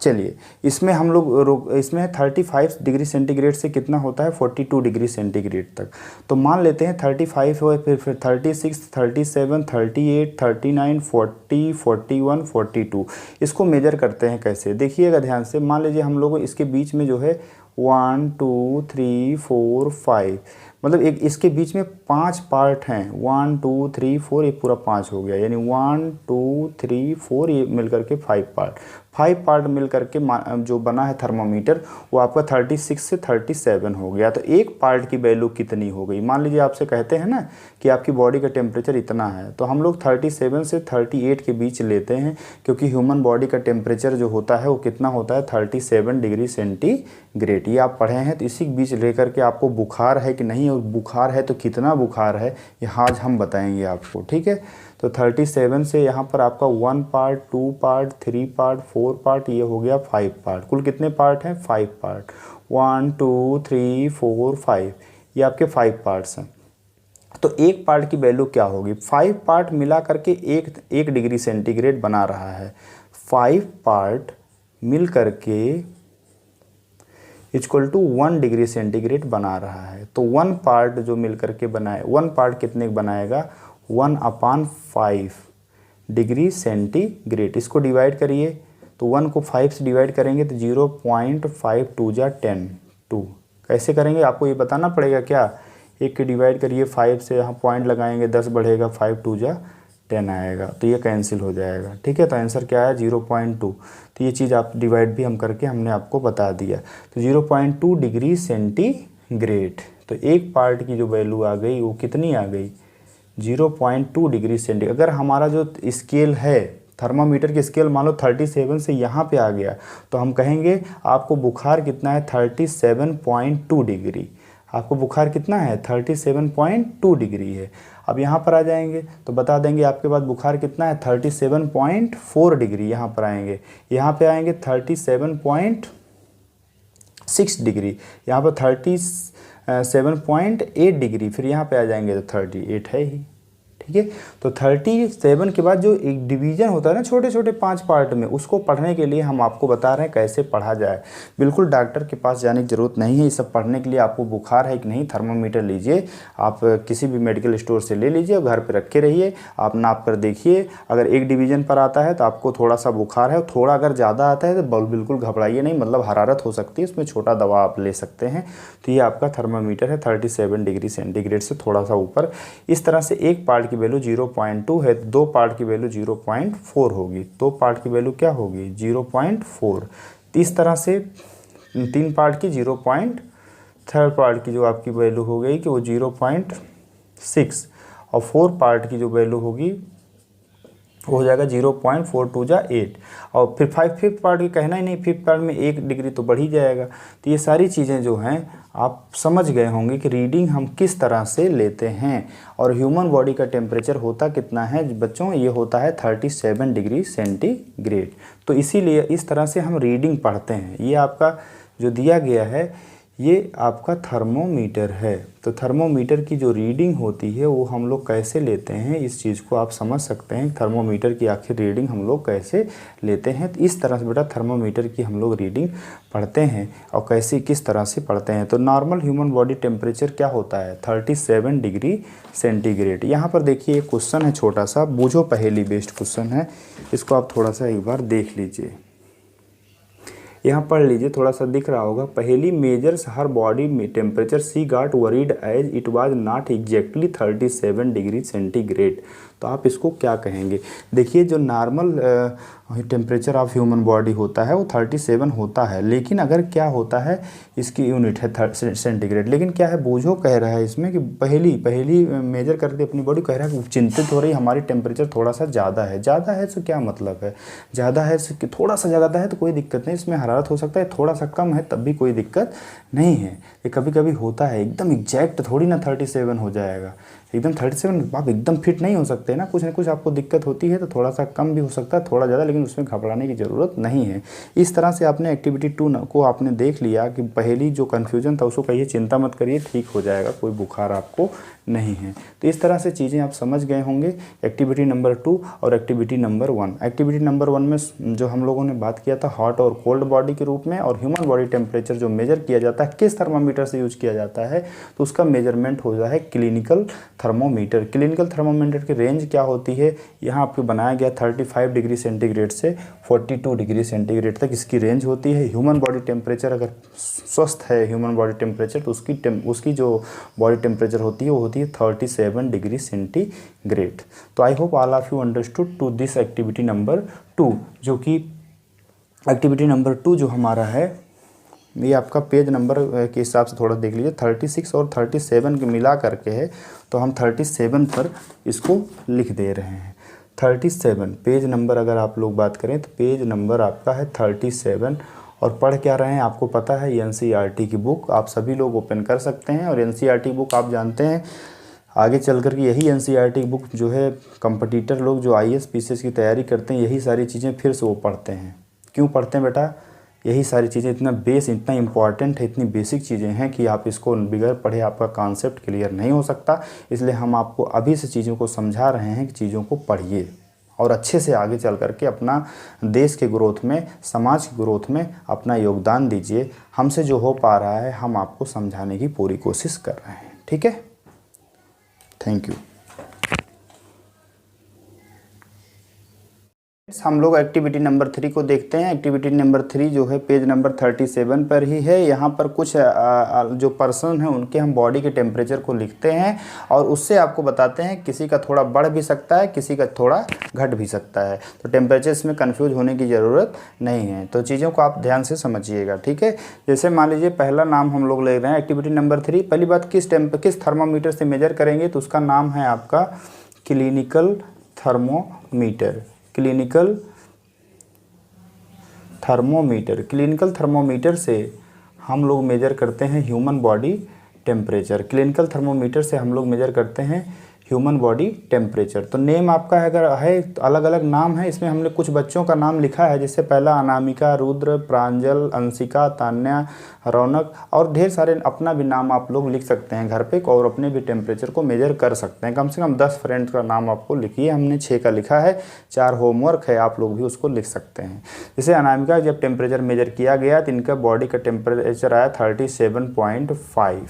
चलिए, इसमें हम लोग इसमें 35 डिग्री सेंटीग्रेड से कितना होता है 42 डिग्री सेंटीग्रेड तक। तो मान लेते हैं 35 हो, फिर 36, 37, 38, 39, 40, 41, 42। इसको मेजर करते हैं कैसे, देखिएगा ध्यान से। मान लीजिए हम लोग इसके बीच में जो है 1 2 3 4 5, मतलब एक इसके बीच में 5 पार्ट हैं। 1 2 3 4, ये पूरा 5 हो गया, यानी 1 2 3 4, ये मिलकर के 5 पार्ट। 5 पार्ट मिल करके जो बना है थर्मोमीटर वो आपका 36 से 37 हो गया। तो एक पार्ट की वैल्यू कितनी हो गई। मान लीजिए आपसे कहते हैं ना कि आपकी बॉडी का टेम्परेचर इतना है, तो हम लोग 37 से 38 के बीच लेते हैं, क्योंकि ह्यूमन बॉडी का टेम्परेचर जो होता है वो कितना होता है 37 डिग्री सेंटीग्रेड। ये आप पढ़े हैं, तो इसी के बीच लेकर के आपको बुखार है कि नहीं, और बुखार है तो कितना बुखार है, ये आज हम बताएंगे आपको। ठीक है, तो 37 से यहाँ पर आपका 1 पार्ट, 2 पार्ट, 3 पार्ट, 4 पार्ट, ये हो गया 5 पार्ट। कुल कितने पार्ट हैं 5 पार्ट। 1 2 3 4 5, ये आपके 5 पार्ट्स हैं। तो एक पार्ट की वैल्यू क्या होगी, 5 पार्ट मिला करके एक डिग्री सेंटीग्रेड बना रहा है। 5 पार्ट मिल करके इक्वल टू 1 डिग्री सेंटीग्रेड बना रहा है। तो 1 पार्ट जो मिल करके बनाए, 1 पार्ट कितने बनाएगा 1/5 डिग्री सेंटीग्रेड। इसको डिवाइड करिए, तो 1 को 5 से डिवाइड करेंगे तो 0.52 जा 10 2। कैसे करेंगे आपको ये बताना पड़ेगा क्या। एक के डिवाइड करिए 5 से, यहाँ पॉइंट लगाएंगे 10 बढ़ेगा, 5 2 जा 10 आएगा, तो ये कैंसिल हो जाएगा। ठीक है, तो आंसर क्या है 0.2। तो ये चीज़ आप डिवाइड भी हम करके हमने आपको बता दिया। तो 0.2 डिग्री सेंटीग्रेड। तो एक पार्ट की जो वैल्यू आ गई वो कितनी आ गई 0.2 डिग्री सेंटीग्रेड। अगर हमारा जो स्केल है थर्मामीटर की स्केल मान लो 37 से यहाँ पे आ गया, तो हम कहेंगे आपको बुखार कितना है 37.2 डिग्री। आपको बुखार कितना है 37.2 डिग्री है। अब यहाँ पर आ जाएंगे तो बता देंगे आपके पास बुखार कितना है 37.4 डिग्री। यहाँ पर आएंगे, यहाँ पे आएंगे 37.6 डिग्री, यहाँ पर 37.8 डिग्री, फिर यहाँ पे आ जाएंगे तो 38 है ही। ठीक है, तो 37 के बाद जो एक डिवीज़न होता है ना छोटे छोटे 5 पार्ट में, उसको पढ़ने के लिए हम आपको बता रहे हैं कैसे पढ़ा जाए। बिल्कुल डॉक्टर के पास जाने की ज़रूरत नहीं है ये सब पढ़ने के लिए। आपको बुखार है कि नहीं, थर्मामीटर लीजिए, आप किसी भी मेडिकल स्टोर से ले लीजिए और घर पर रखे रहिए, आप नाप कर देखिए। अगर एक डिवीज़न पर आता है तो आपको थोड़ा सा बुखार है, थोड़ा अगर ज़्यादा आता है तो बिल्कुल घबराइए नहीं, मतलब हरारत हो सकती है, उसमें छोटा दवा आप ले सकते हैं। तो ये आपका थर्मामीटर है 37 डिग्री सेंटीग्रेड से थोड़ा सा ऊपर। इस तरह से एक पार्ट की वैल्यू 0.2 है, 2 पार्ट की वैल्यू 0.4 होगी, 2 पार्ट की वैल्यू क्या होगी 0.4। इस तरह से 3 पार्ट की 3rd पार्ट की जो आपकी वैल्यू हो गई कि वो 0.6, और 4 पार्ट की जो वैल्यू होगी वो हो जाएगा 0.42 जा 8, और फिर 5th पार्ट की कहना ही नहीं, 5th पार्ट में 1 डिग्री तो बढ़ ही जाएगा। तो ये सारी चीज़ें जो हैं आप समझ गए होंगे कि रीडिंग हम किस तरह से लेते हैं। और ह्यूमन बॉडी का टेम्परेचर होता कितना है बच्चों, ये होता है 37 डिग्री सेंटीग्रेड। तो इसीलिए इस तरह से हम रीडिंग पढ़ते हैं। ये आपका जो दिया गया है ये आपका थर्मोमीटर है। तो थर्मोमीटर की जो रीडिंग होती है वो हम लोग कैसे लेते हैं, इस चीज़ को आप समझ सकते हैं। थर्मोमीटर की आखिर रीडिंग हम लोग कैसे लेते हैं। तो इस तरह से बेटा थर्मोमीटर की हम लोग रीडिंग पढ़ते हैं, और कैसे किस तरह से पढ़ते हैं। तो नॉर्मल ह्यूमन बॉडी टेम्परेचर क्या होता है 37 डिग्री सेंटीग्रेड। यहाँ पर देखिए एक क्वेश्चन है छोटा सा, बूझो पहेली बेस्ड क्वेश्चन है, इसको आप थोड़ा सा एक बार देख लीजिए, यहाँ पढ़ लीजिए, थोड़ा सा दिख रहा होगा। पहली मेजर्स हर बॉडी में temperature she got worried as it was not exactly 37 degree centigrade. तो आप इसको क्या कहेंगे। देखिए जो normal temperature of human body होता है वो 37 होता है, लेकिन अगर क्या होता है इसकी यूनिट है सेंटीग्रेड, लेकिन क्या है बूझो कह रहा है इसमें कि पहली मेजर करके अपनी बॉडी कह रहा है कि चिंतित हो रही हमारी टेम्परेचर थोड़ा सा ज़्यादा है। ज़्यादा है तो क्या मतलब है, ज़्यादा है कि थोड़ा सा ज़्यादा है तो कोई दिक्कत नहीं, इसमें हरारत हो सकता है, थोड़ा सा कम है तब भी कोई दिक्कत नहीं है। ये कभी कभी होता है, एकदम एग्जैक्ट थोड़ी ना 37 हो जाएगा, एकदम 37 आप एकदम फिट नहीं हो सकते ना कुछ आपको दिक्कत होती है तो थोड़ा सा कम भी हो सकता है, थोड़ा ज़्यादा, लेकिन उसमें घबराने की ज़रूरत नहीं है। इस तरह से आपने एक्टिविटी 2 को आपने देख लिया कि पहली जो कन्फ्यूजन था उसको कहिए चिंता मत करिए, ठीक हो जाएगा, कोई बुखार आपको नहीं है। तो इस तरह से चीज़ें आप समझ गए होंगे एक्टिविटी नंबर 2 और एक्टिविटी नंबर 1। एक्टिविटी नंबर 1 में जो हम लोगों ने बात किया था हॉट और कोल्ड बॉडी के रूप में, और ह्यूमन बॉडी टेम्परेचर जो मेजर किया जाता है किस थर्मामीटर से यूज किया जाता है, तो उसका मेजरमेंट हो जाए क्लिनिकल थर्मोमीटर। क्लिनिकल थर्मोमीटर की रेंज क्या होती है, यहाँ आपको बनाया गया 35 डिग्री सेंटीग्रेड से 42 डिग्री सेंटीग्रेड तक इसकी रेंज होती है। ह्यूमन बॉडी टेम्परेचर अगर स्वस्थ है ह्यूमन बॉडी टेम्परेचर तो उसकी जो बॉडी टेम्परेचर होती है वो होती है 37 डिग्री सेंटीग्रेड। तो I hope all of you understood to this activity number 2, जो कि एक्टिविटी नंबर 2 जो हमारा है ये आपका पेज नंबर के हिसाब से थोड़ा देख लीजिए, 36 और 37 के मिला करके है, तो हम 37 पर इसको लिख दे रहे हैं। 37 पेज नंबर अगर आप लोग बात करें तो पेज नंबर आपका है 37। और पढ़ क्या रहे हैं आपको पता है, एनसीईआरटी की बुक आप सभी लोग ओपन कर सकते हैं। और एनसीईआरटी बुक आप जानते हैं आगे चल कर के यही एनसीईआरटी बुक जो है कंपटीटर लोग जो आईएएस पीसीएस की तैयारी करते हैं यही सारी चीज़ें फिर से वो पढ़ते हैं। क्यों पढ़ते हैं बेटा, यही सारी चीज़ें इतना इतना इम्पॉर्टेंट है, इतनी बेसिक चीज़ें हैं कि आप इसको बगैर पढ़े आपका कॉन्सेप्ट क्लियर नहीं हो सकता। इसलिए हम आपको अभी से चीज़ों को समझा रहे हैं कि चीज़ों को पढ़िए और अच्छे से आगे चल करके अपना देश के ग्रोथ में, समाज की ग्रोथ में अपना योगदान दीजिए। हमसे जो हो पा रहा है हम आपको समझाने की पूरी कोशिश कर रहे हैं। ठीक है, थैंक यू। हम लोग एक्टिविटी नंबर 3 को देखते हैं। एक्टिविटी नंबर 3 जो है पेज नंबर 37 पर ही है। यहाँ पर कुछ जो पर्सन हैं उनके हम बॉडी के टेम्परेचर को लिखते हैं और उससे आपको बताते हैं किसी का थोड़ा बढ़ भी सकता है, किसी का थोड़ा घट भी सकता है। तो टेम्परेचर में कंफ्यूज होने की ज़रूरत नहीं है, तो चीज़ों को आप ध्यान से समझिएगा। ठीक है, जैसे मान लीजिए पहला नाम हम लोग ले रहे हैं एक्टिविटी नंबर 3। पहली बात किस थर्मामीटर से मेजर करेंगे, तो उसका नाम है आपका क्लिनिकल थर्मोमीटर। क्लिनिकल थर्मोमीटर से हम लोग मेजर करते हैं human body temperature. Clinical thermometer से हम लोग मेजर करते हैं ह्यूमन बॉडी टेम्परेचर। तो नेम आपका अगर है तो अलग अलग नाम है, इसमें हमने कुछ बच्चों का नाम लिखा है, जैसे पहला अनामिका, रुद्र, प्रांजल, अंशिका, तान्या, रौनक, और ढेर सारे अपना भी नाम आप लोग लिख सकते हैं घर पे और अपने भी टेम्परेचर को मेजर कर सकते हैं। कम से कम 10 फ्रेंड्स का नाम आपको लिखिए, हमने 6 का लिखा है, 4 होमवर्क है, आप लोग भी उसको लिख सकते हैं। जैसे अनामिका जब टेम्परेचर मेजर किया गया तो इनका बॉडी का टेम्परेचर आया 37.5,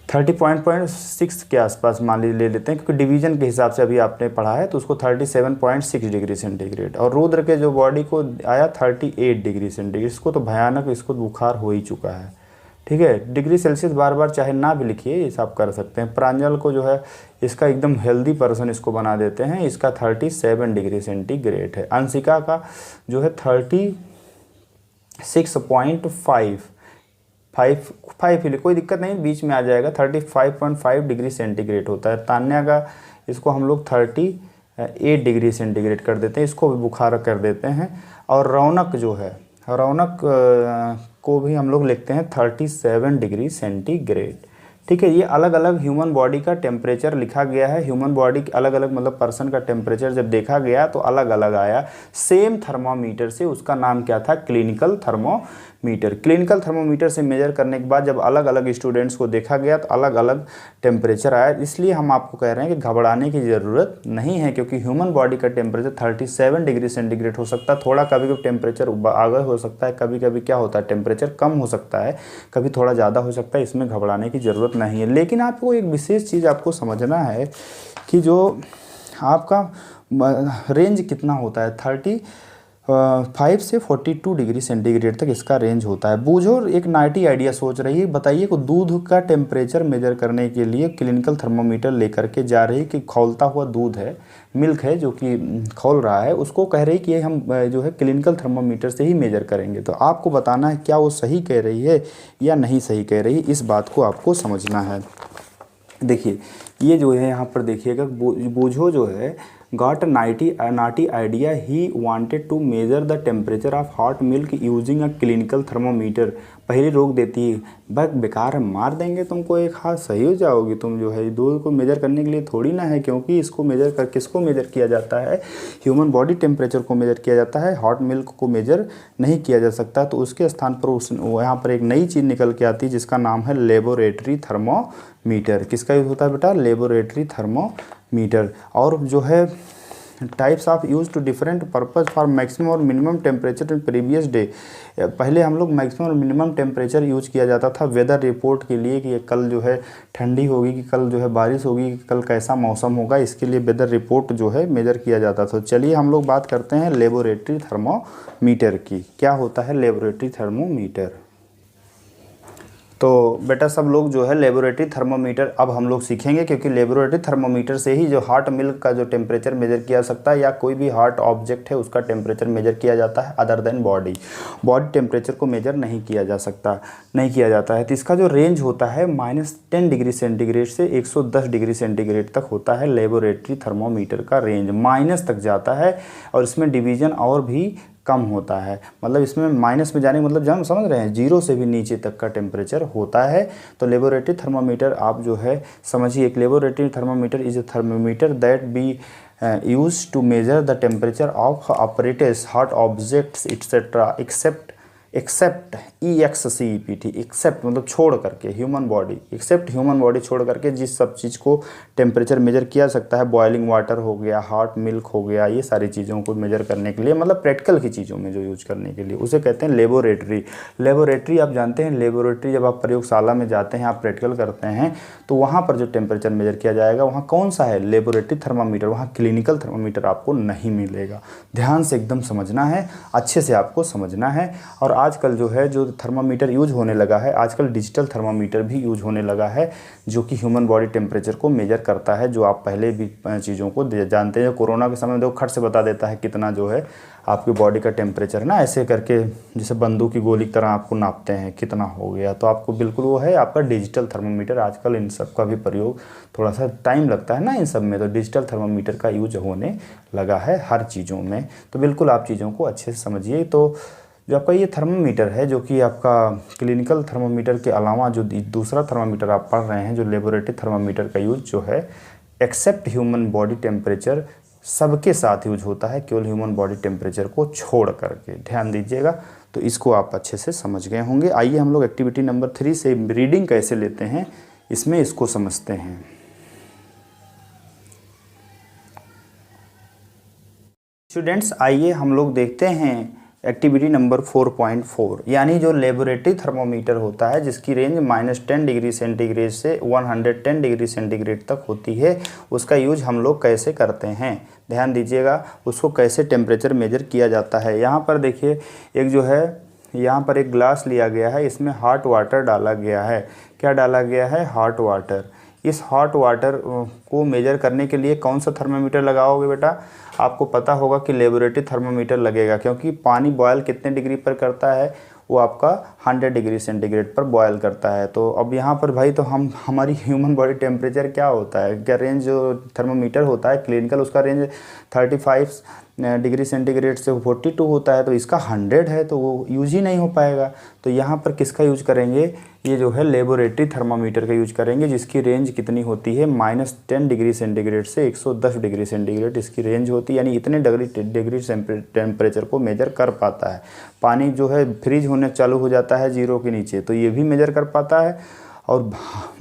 30.6 के आसपास मान लीजिए ले लेते हैं, क्योंकि डिवीजन के हिसाब से अभी आपने पढ़ा है तो उसको 37.6 डिग्री सेंटीग्रेड। और रुद्र के जो बॉडी को आया 38 डिग्री सेंटीग्रेड, इसको तो भयानक, इसको बुखार हो ही चुका है, ठीक है। डिग्री सेल्सियस बार बार चाहे ना भी लिखिए, ये आप कर सकते हैं। प्रांजल को जो है इसका एकदम हेल्दी पर्सन इसको बना देते हैं, इसका 37 डिग्री सेंटीग्रेड है। अंशिका का जो है 36.5 कोई दिक्कत नहीं, बीच में आ जाएगा, 35.5 डिग्री सेंटीग्रेड होता है। तान्या का इसको हम लोग 38 डिग्री सेंटीग्रेड कर देते हैं, इसको भी बुखार कर देते हैं। और रौनक जो है, रौनक को भी हम लोग लिखते हैं 37 डिग्री सेंटीग्रेड, ठीक है। ये अलग अलग ह्यूमन बॉडी का टेम्परेचर लिखा गया है। ह्यूमन बॉडी अलग अलग मतलब पर्सन का टेम्परेचर जब देखा गया तो अलग अलग आया। सेम थर्मामीटर से, उसका नाम क्या था, क्लिनिकल थर्मामीटर। क्लिनिकल थर्मामीटर से मेजर करने के बाद जब अलग अलग स्टूडेंट्स को देखा गया तो अलग अलग टेम्परेचर आया। इसलिए हम आपको कह रहे हैं कि घबराने की ज़रूरत नहीं है, क्योंकि ह्यूमन बॉडी का टेम्परेचर 37 डिग्री सेंटीग्रेड हो सकता है। थोड़ा कभी कभी टेम्परेचर आगे हो सकता है, कभी कभी क्या होता है टेम्परेचर कम हो सकता है, कभी थोड़ा ज़्यादा हो सकता है, इसमें घबराने की ज़रूरत नहीं है। लेकिन आपको एक विशेष चीज़ आपको समझना है कि जो आपका रेंज कितना होता है, 35 से 42 डिग्री सेंटीग्रेड तक इसका रेंज होता है। बूझो एक नाइटी आइडिया सोच रही है, बताइए कि दूध का टेम्परेचर मेजर करने के लिए क्लिनिकल थर्मामीटर लेकर के जा रही है, कि खौलता हुआ दूध है, मिल्क है जो कि खौल रहा है, उसको कह रही कि हम जो है क्लिनिकल थर्मामीटर से ही मेजर करेंगे। तो आपको बताना है क्या वो सही कह रही है या नहीं सही कह रही है, इस बात को आपको समझना है। देखिए ये जो है यहाँ पर देखिएगा, बूझो जो है got a naughty idea, he wanted to measure the temperature of hot milk using a clinical thermometer। पहले रोक देती है, बेकार है, मार देंगे तुमको, एक हाथ सही हो जाओगी तुम, जो है दूध को मेजर करने के लिए थोड़ी ना है, क्योंकि इसको मेजर कर किसको मेजर किया जाता है, ह्यूमन बॉडी टेम्परेचर को मेजर किया जाता है, हॉट मिल्क को मेजर नहीं किया जा सकता। तो उसके स्थान पर यहाँ पर एक नई चीज़ निकल के आती है जिसका नाम है लेबोरेटरी थर्मोमीटर। किसका यूज़ होता है बेटा, लेबोरेटरी थर्मोमीटर। और जो है types of use to different purpose for maximum और minimum temperature in previous day. पहले हम लोग मैक्सिमम और मिनिमम टेम्परेचर यूज किया जाता था वेदर रिपोर्ट के लिए, कि कल जो है ठंडी होगी, कि कल जो है बारिश होगी, कि कल कैसा मौसम होगा, इसके लिए वेदर रिपोर्ट जो है मेजर किया जाता था। चलिए हम लोग बात करते हैं लेबोरेटरी थर्मोमीटर की। क्या होता है लेबोरेटरी थर्मोमीटर? तो बेटा सब लोग जो है लेबोरेटरी थर्मोमीटर अब हम लोग सीखेंगे, क्योंकि लेबोरेटरी थर्मोमीटर से ही जो हॉट मिल्क का जो टेम्परेचर मेजर किया सकता है, या कोई भी हॉट ऑब्जेक्ट है उसका टेम्परेचर मेजर किया जाता है, अदर देन बॉडी टेम्परेचर को मेजर नहीं किया जाता है। तो इसका जो रेंज होता है -10 डिग्री सेंटीग्रेड से 110 डिग्री सेंटीग्रेड तक होता है। लेबोरेटरी थर्मोमीटर का रेंज माइनस तक जाता है, और इसमें डिवीज़न और भी कम होता है, मतलब इसमें माइनस में जाने का मतलब जब समझ रहे हैं, 0 से भी नीचे तक का टेम्परेचर होता है। तो लेबोरेटरी थर्मामीटर आप जो है समझिए, एक laboratory thermometer is a thermometer that be use to measure the temperature of operators hot objects etcetera except EXCEPT, except मतलब छोड़ करके, human body, except human body छोड़ करके जिस सब चीज़ को टेम्परेचर मेजर किया सकता है, बॉइलिंग वाटर हो गया, हॉट मिल्क हो गया, ये सारी चीज़ों को मेजर करने के लिए, मतलब प्रैक्टिकल की चीज़ों में जो यूज करने के लिए, उसे कहते हैं लेबोरेटरी। आप जानते हैं लेबोरेटरी जब आप प्रयोगशाला में जाते हैं, आप प्रैक्टिकल करते हैं, तो वहाँ पर जो टेम्परेचर मेजर किया जाएगा वहाँ कौन सा है, लेबोरेटरी थर्मामीटर। वहाँ क्लिनिकल थर्मामीटर आपको नहीं मिलेगा। ध्यान से एकदम समझना है, अच्छे से आपको समझना है। और आजकल जो है जो थर्मामीटर यूज होने लगा है, आजकल डिजिटल थर्मामीटर भी यूज होने लगा है, जो कि ह्यूमन बॉडी टेम्परेचर को मेजर करता है, जो आप पहले भी चीज़ों को जानते हैं। कोरोना के समय में देखो खट से बता देता है कितना जो है आपकी बॉडी का टेम्परेचर है ना, ऐसे करके जैसे बंदूक की गोली की तरह आपको नापते हैं कितना हो गया। तो आपको बिल्कुल वो है आपका डिजिटल थर्मामीटर। आजकल इन सब का भी प्रयोग थोड़ा सा टाइम लगता है ना इन सब में, तो डिजिटल थर्मामीटर का यूज होने लगा है हर चीज़ों में। तो बिल्कुल आप चीज़ों को अच्छे से समझिए। तो जो आपका ये थर्मामीटर है, जो कि आपका क्लिनिकल थर्मामीटर के अलावा जो दूसरा थर्मामीटर आप पढ़ रहे हैं, जो लेबोरेटरी थर्मामीटर का यूज जो है एक्सेप्ट ह्यूमन बॉडी टेम्परेचर, सबके साथ यूज होता है, केवल ह्यूमन बॉडी टेम्परेचर को छोड़ करके। ध्यान दीजिएगा, तो इसको आप अच्छे से समझ गए होंगे। आइए हम लोग एक्टिविटी नंबर 3 से रीडिंग कैसे लेते हैं इसमें इसको समझते हैं। स्टूडेंट्स, आइए हम लोग देखते हैं एक्टिविटी नंबर 4.4, यानी जो लेबोरेटरी थर्मोमीटर होता है जिसकी रेंज -10 डिग्री सेंटीग्रेड से 110 डिग्री सेंटीग्रेड तक होती है, उसका यूज हम लोग कैसे करते हैं। ध्यान दीजिएगा, उसको कैसे टेम्परेचर मेजर किया जाता है। यहाँ पर देखिए, एक जो है यहाँ पर एक ग्लास लिया गया है, इसमें हॉट वाटर डाला गया है। क्या डाला गया है? Hot water. इस हॉट वाटर को मेजर करने के लिए कौन सा थर्मामीटर लगाओगे बेटा? आपको पता होगा कि लेबोरेटरी थर्मामीटर लगेगा, क्योंकि पानी बॉयल कितने डिग्री पर करता है? वो आपका 100 डिग्री सेंटीग्रेड पर बॉयल करता है। तो अब यहाँ पर भाई, तो हमारी ह्यूमन बॉडी टेम्परेचर क्या होता है? क्या रेंज जो थर्मामीटर होता है क्लिनिकल, उसका रेंज 35 डिग्री सेंटीग्रेड से 42 होता है, तो इसका 100 है, तो वो यूज ही नहीं हो पाएगा। तो यहाँ पर किसका यूज करेंगे? ये जो है लेबोरेटरी थर्मामीटर का यूज करेंगे, जिसकी रेंज कितनी होती है? -10 डिग्री सेंटीग्रेड से 110 डिग्री सेंटीग्रेड इसकी रेंज होती है, यानी इतने डिग्री टेम्परेचर को मेजर कर पाता है। पानी जो है फ्रीज होने चालू हो जाता है 0 के नीचे, तो ये भी मेजर कर पाता है। और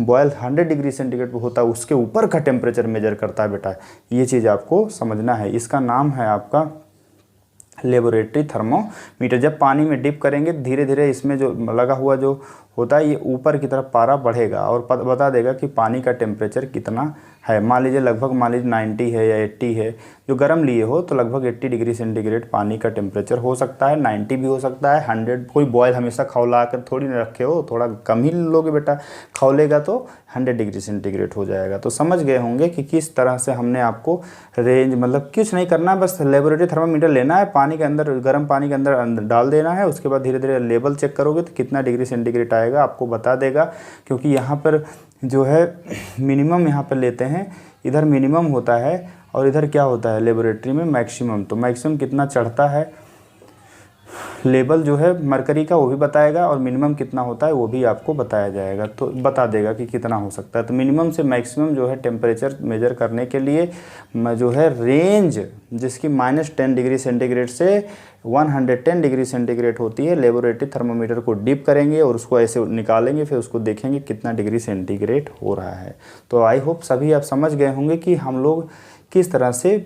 बॉयल 100 डिग्री सेंटीग्रेड पर होता है, उसके ऊपर का टेम्परेचर मेजर करता है बेटा। ये चीज़ आपको समझना है। इसका नाम है आपका लेबोरेटरी थर्मोमीटर। जब पानी में डिप करेंगे, धीरे धीरे इसमें जो लगा हुआ जो होता है, ये ऊपर की तरफ पारा बढ़ेगा और बता देगा कि पानी का टेम्परेचर कितना है। मान लीजिए 90 है या 80 है, जो गर्म लिए हो तो लगभग 80 डिग्री सेंटीग्रेड पानी का टेम्परेचर हो सकता है, 90 भी हो सकता है, 100। कोई बॉयल हमेशा खौला कर थोड़ी ना रखे हो, थोड़ा कम ही लोगे बेटा। खौलेगा तो 100 डिग्री सेंटीग्रेड हो जाएगा। तो समझ गए होंगे कि किस तरह से हमने आपको रेंज, मतलब कुछ नहीं करना है, बस लेबोरेटरी थर्मामीटर लेना है, पानी के अंदर, गर्म पानी के अंदर डाल देना है। उसके बाद धीरे धीरे लेवल चेक करोगे तो कितना डिग्री सेंटीग्रेड आएगा आपको बता देगा। क्योंकि यहाँ पर जो है मिनिमम यहाँ पर लेते हैं, इधर मिनिमम होता है और इधर क्या होता है लेबोरेटरी में? मैक्सिमम। तो मैक्सिमम कितना चढ़ता है लेवल जो है मरकरी का, वो भी बताएगा, और मिनिमम कितना होता है वो भी आपको बताया जाएगा। तो बता देगा कि कितना हो सकता है। तो मिनिमम से मैक्सिमम जो है टेम्परेचर मेजर करने के लिए जो है रेंज, जिसकी -10 डिग्री सेंटीग्रेड से 110 डिग्री सेंटीग्रेड होती है, लेबोरेटरी थर्मोमीटर को डिप करेंगे और उसको ऐसे निकालेंगे, फिर उसको देखेंगे कितना डिग्री सेंटीग्रेड हो रहा है। तो आई होप सभी आप समझ गए होंगे कि हम लोग किस तरह से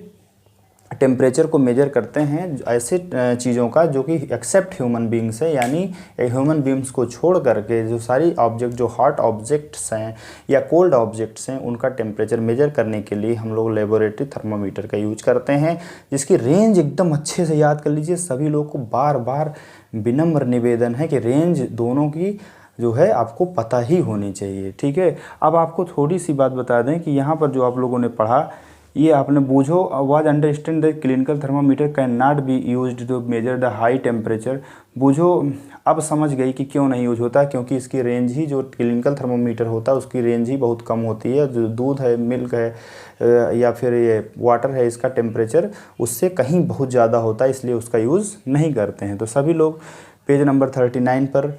टेम्परेचर को मेजर करते हैं ऐसे चीज़ों का जो कि एक्सेप्ट ह्यूमन बींग्स है, यानी ह्यूमन बींग्स को छोड़ करके जो सारी ऑब्जेक्ट, जो हॉट ऑब्जेक्ट्स हैं या कोल्ड ऑब्जेक्ट्स हैं, उनका टेम्परेचर मेजर करने के लिए हम लोग लेबोरेटरी थर्मोमीटर का यूज करते हैं, जिसकी रेंज एकदम अच्छे से याद कर लीजिए। सभी लोग को बार बार विनम्र निवेदन है कि रेंज दोनों की जो है आपको पता ही होनी चाहिए, ठीक है। अब आपको थोड़ी सी बात बता दें कि यहाँ पर जो आप लोगों ने पढ़ा, ये आपने Boojho, was understand the clinical thermometer can not be used to measure the high temperature. Boojho, अब समझ गई कि क्यों नहीं यूज होता, क्योंकि इसकी रेंज ही, जो क्लिनिकल थर्मामीटर होता है उसकी रेंज ही बहुत कम होती है। जो दूध है, मिल्क है या फिर ये वाटर है, इसका टेम्परेचर उससे कहीं बहुत ज़्यादा होता है, इसलिए उसका यूज़ नहीं करते हैं। तो सभी लोग पेज नंबर 39 पर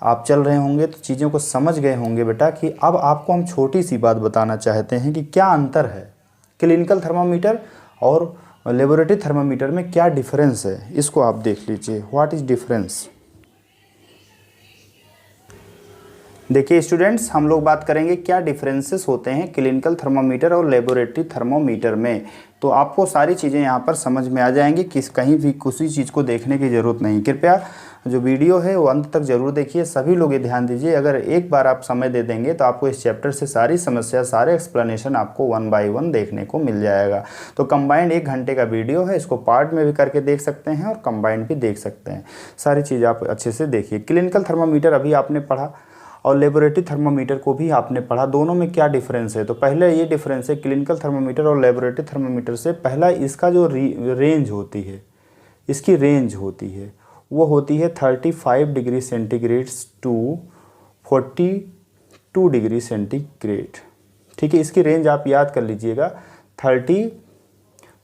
आप चल रहे होंगे तो चीज़ों को समझ गए होंगे बेटा कि अब आपको हम छोटी सी बात बताना चाहते हैं कि क्या अंतर है क्लिनिकल थर्मामीटर और लेबोरेटरी थर्मामीटर में, क्या डिफरेंस है, इसको आप देख लीजिए। What is difference? देखिए स्टूडेंट्स, हम लोग बात करेंगे क्या डिफरेंसेस होते हैं क्लिनिकल थर्मामीटर और लेबोरेटरी थर्मामीटर में। तो आपको सारी चीज़ें यहाँ पर समझ में आ जाएंगी, कहीं भी किसी चीज़ को देखने की ज़रूरत नहीं। कृपया जो वीडियो है वो अंत तक ज़रूर देखिए। सभी लोग ये ध्यान दीजिए, अगर एक बार आप समय दे देंगे तो आपको इस चैप्टर से सारी समस्या, सारे एक्सप्लेनेशन आपको 1 बाय 1 देखने को मिल जाएगा। तो कंबाइंड 1 घंटे का वीडियो है, इसको पार्ट में भी करके देख सकते हैं और कंबाइंड भी देख सकते हैं। सारी चीज़ आप अच्छे से देखिए। क्लिनिकल थर्मामीटर अभी आपने पढ़ा और लेबोरेटरी थर्मामीटर को भी आपने पढ़ा, दोनों में क्या डिफरेंस है। तो पहले ये डिफरेंस है क्लिनिकल थर्मामीटर और लेबोरेटरी थर्मामीटर से, पहला इसका जो रेंज होती है, इसकी रेंज होती है वो होती है 35 degree centigrade to 42 degree centigrade, ठीक है। इसकी रेंज आप याद कर लीजिएगा,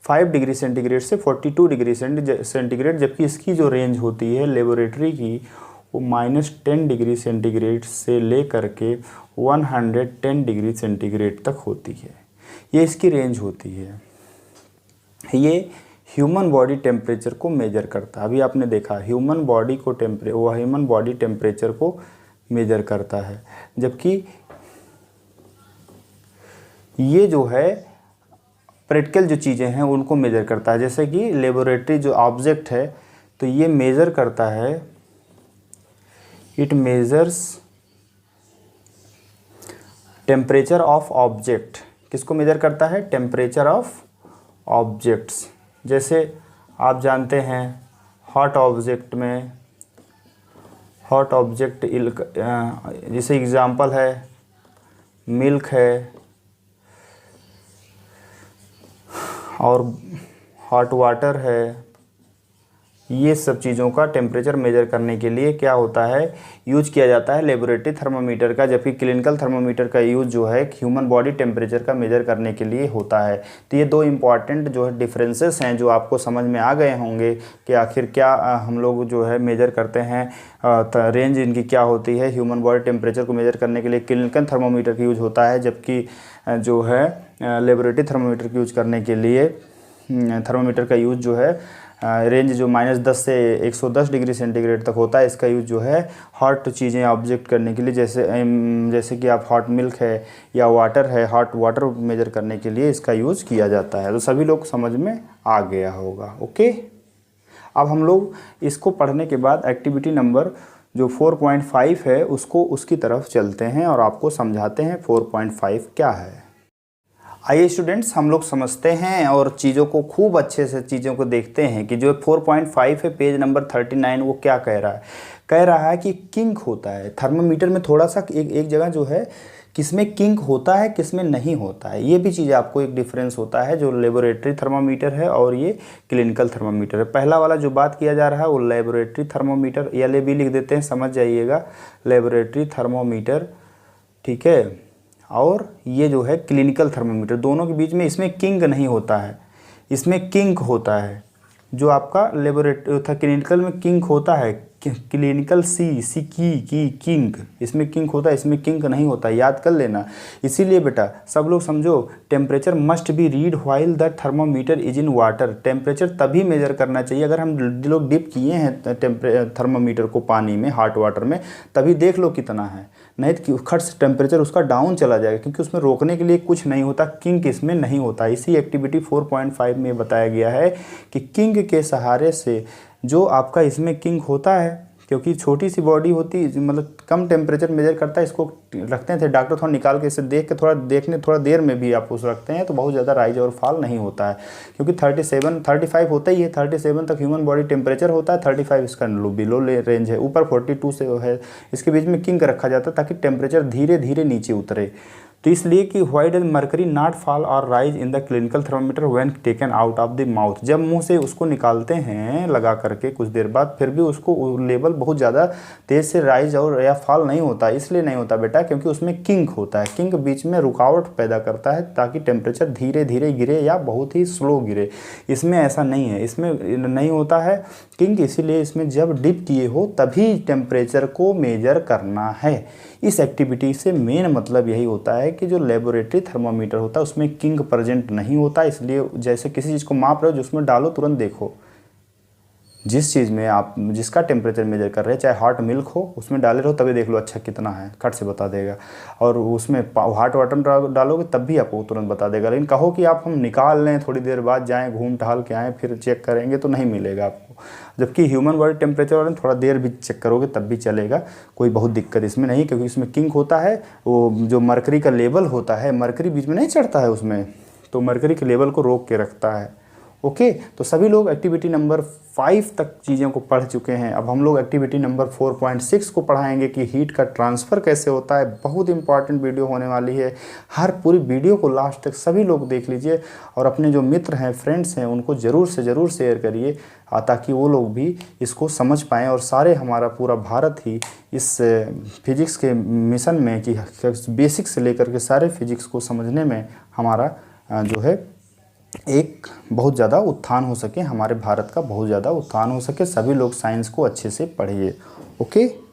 5 डिग्री सेंटीग्रेड से 42 डिग्री सेंटीग्रेड, जबकि इसकी जो रेंज होती है लेबोरेटरी की वो -10 डिग्री सेंटीग्रेड से ले करके 110 डिग्री सेंटीग्रेड तक होती है। ये इसकी रेंज होती है। ये ह्यूमन बॉडी टेम्परेचर को मेजर करता है। अभी आपने देखा ह्यूमन बॉडी टेम्परेचर को मेजर करता है, जबकि ये जो है प्रैक्टिकल जो चीज़ें हैं उनको मेजर करता है। जैसे कि लेबोरेटरी जो ऑब्जेक्ट है तो ये मेज़र करता है, it measures temperature of object. किसको मेजर करता है? Temperature of objects. जैसे आप जानते हैं हॉट ऑब्जेक्ट में, हॉट ऑब्जेक्ट जैसे एग्जांपल है मिल्क है और हॉट वाटर है। ये सब चीज़ों का टेम्परेचर मेजर करने के लिए क्या होता है, यूज किया जाता है लेबोरेटरी थर्मामीटर का, जबकि क्लिनिकल थर्मामीटर का यूज जो है ह्यूमन बॉडी टेम्परेचर का मेजर करने के लिए होता है। तो ये दो इम्पॉर्टेंट जो है डिफरेंसेस हैं जो आपको समझ में आ गए होंगे कि आखिर क्या हम लोग जो है मेजर करते हैं, रेंज इनकी क्या होती है। ह्यूमन बॉडी टेम्परेचर को मेजर करने के लिए क्लिनिकल थर्मामीटर का यूज होता है, जबकि जो है लेबोरेटरी थर्मामीटर का यूज करने के लिए थर्मामीटर का यूज जो है रेंज जो -10 से 110 डिग्री सेंटीग्रेड तक होता है, इसका यूज जो है हॉट चीज़ें ऑब्जेक्ट करने के लिए, जैसे कि आप हॉट मिल्क है या वाटर है, हॉट वाटर मेजर करने के लिए इसका यूज़ किया जाता है। तो सभी लोग समझ में आ गया होगा। ओके, अब हम लोग इसको पढ़ने के बाद एक्टिविटी नंबर जो 4.5 है उसकी तरफ चलते हैं और आपको समझाते हैं 4.5 क्या है। आइए स्टूडेंट्स, हम लोग समझते हैं और चीज़ों को खूब अच्छे से चीज़ों को देखते हैं कि जो 4.5 है पेज नंबर 39 वो क्या कह रहा है। कह रहा है कि किंक होता है थर्मामीटर में, थोड़ा सा एक जगह जो है किसमें किंक होता है किसमें नहीं होता है। ये भी चीज़ आपको एक डिफरेंस होता है जो लेबोरेटरी थर्मामीटर है और ये क्लिनिकल थर्मामीटर है। पहला वाला जो बात किया जा रहा है वो लेबोरेटरी थर्मामीटर, LAB लिख देते हैं, समझ जाइएगा, लेबोरेटरी थर्मामीटर, ठीक है। और ये जो है क्लिनिकल थर्मामीटर, दोनों के बीच में इसमें किंक नहीं होता है, इसमें किंक होता है। जो आपका लेबोरेटरी था क्लिनिकल में किंक होता है, क्लिनिकल सी की किंक, इसमें किंक होता है, इसमें किंक नहीं होता, याद कर लेना। इसीलिए बेटा सब लोग समझो, temperature must be read while the thermometer is in water. Temperature तभी मेजर करना चाहिए अगर हम लोग डिप किए हैं थर्मामीटर को पानी में, हॉट वाटर में, तभी देख लो कितना है, नहीं तो खट से टेम्परेचर उसका डाउन चला जाएगा, क्योंकि उसमें रोकने के लिए कुछ नहीं होता, किंक इसमें नहीं होता। इसी एक्टिविटी 4.5 में बताया गया है कि किंक के सहारे से जो आपका इसमें किंक होता है, क्योंकि छोटी सी बॉडी होती, मतलब कम टेम्परेचर मेजर करता है, इसको रखते थे डॉक्टर, थोड़ा निकाल के इसे देख के थोड़ा देर में भी आप उस रखते हैं तो बहुत ज़्यादा राइज और फॉल नहीं होता है, क्योंकि 35 होता ही है, 37 तक ह्यूमन बॉडी टेम्परेचर होता है, 35 इसका बिलो रेंज है, ऊपर 42 से है, इसके बीच में किंक रखा जाता है ताकि टेम्परेचर धीरे धीरे नीचे उतरे। तो इसलिए कि why does mercury not fall और rise in the clinical thermometer when taken out of the mouth. जब मुंह से उसको निकालते हैं लगा करके कुछ देर बाद, फिर भी उसको लेवल बहुत ज़्यादा तेज़ से राइज और या फॉल नहीं होता। इसलिए नहीं होता बेटा क्योंकि उसमें किंक होता है, किंक बीच में रुकावट पैदा करता है ताकि टेम्परेचर धीरे धीरे गिरे या बहुत ही स्लो गिरे। इसमें ऐसा नहीं है, इसमें नहीं होता है किंक, इसीलिए इसमें जब डिप किए हो तभी टेम्परेचर को मेजर करना है। इस एक्टिविटी से मेन मतलब यही होता है कि जो लेबोरेटरी थर्मामीटर होता है उसमें किंक प्रेजेंट नहीं होता। इसलिए जैसे किसी चीज़ को माप रहे हो जिसमें डालो तुरंत देखो, जिस चीज़ में आप जिसका टेम्परेचर मेजर कर रहे हैं, चाहे हॉट मिल्क हो उसमें डाले रहो तभी देख लो अच्छा कितना है, खट से बता देगा। और उसमें हॉट वाटर डालोगे तब भी आपको तुरंत बता देगा। लेकिन कहो कि आप हम निकाल लें थोड़ी देर बाद जाएं घूम टहल के आएँ फिर चेक करेंगे तो नहीं मिलेगा आपको। जबकि ह्यूमन बॉडी टेम्परेचर वाले थोड़ा देर भी चेक करोगे तब भी चलेगा, कोई बहुत दिक्कत इसमें नहीं, क्योंकि इसमें किंक होता है। वो जो मरकरी का लेवल होता है, मरकरी बीच में नहीं चढ़ता है उसमें, तो मरकरी के लेवल को रोक के रखता है। ओके, तो सभी लोग एक्टिविटी नंबर 5 तक चीज़ों को पढ़ चुके हैं। अब हम लोग एक्टिविटी नंबर 4.6 को पढ़ाएंगे कि हीट का ट्रांसफ़र कैसे होता है। बहुत इंपॉर्टेंट वीडियो होने वाली है, हर पूरी वीडियो को लास्ट तक सभी लोग देख लीजिए और अपने जो मित्र हैं, फ्रेंड्स हैं, उनको ज़रूर से ज़रूर शेयर करिए ताकि वो लोग भी इसको समझ पाएँ और सारे हमारा पूरा भारत ही इस फिजिक्स के मिशन में कि बेसिक से लेकर के सारे फिजिक्स को समझने में हमारा जो है एक बहुत ज़्यादा उत्थान हो सके, हमारे भारत का बहुत ज़्यादा उत्थान हो सके, सभी लोग साइंस को अच्छे से पढ़िए। ओके।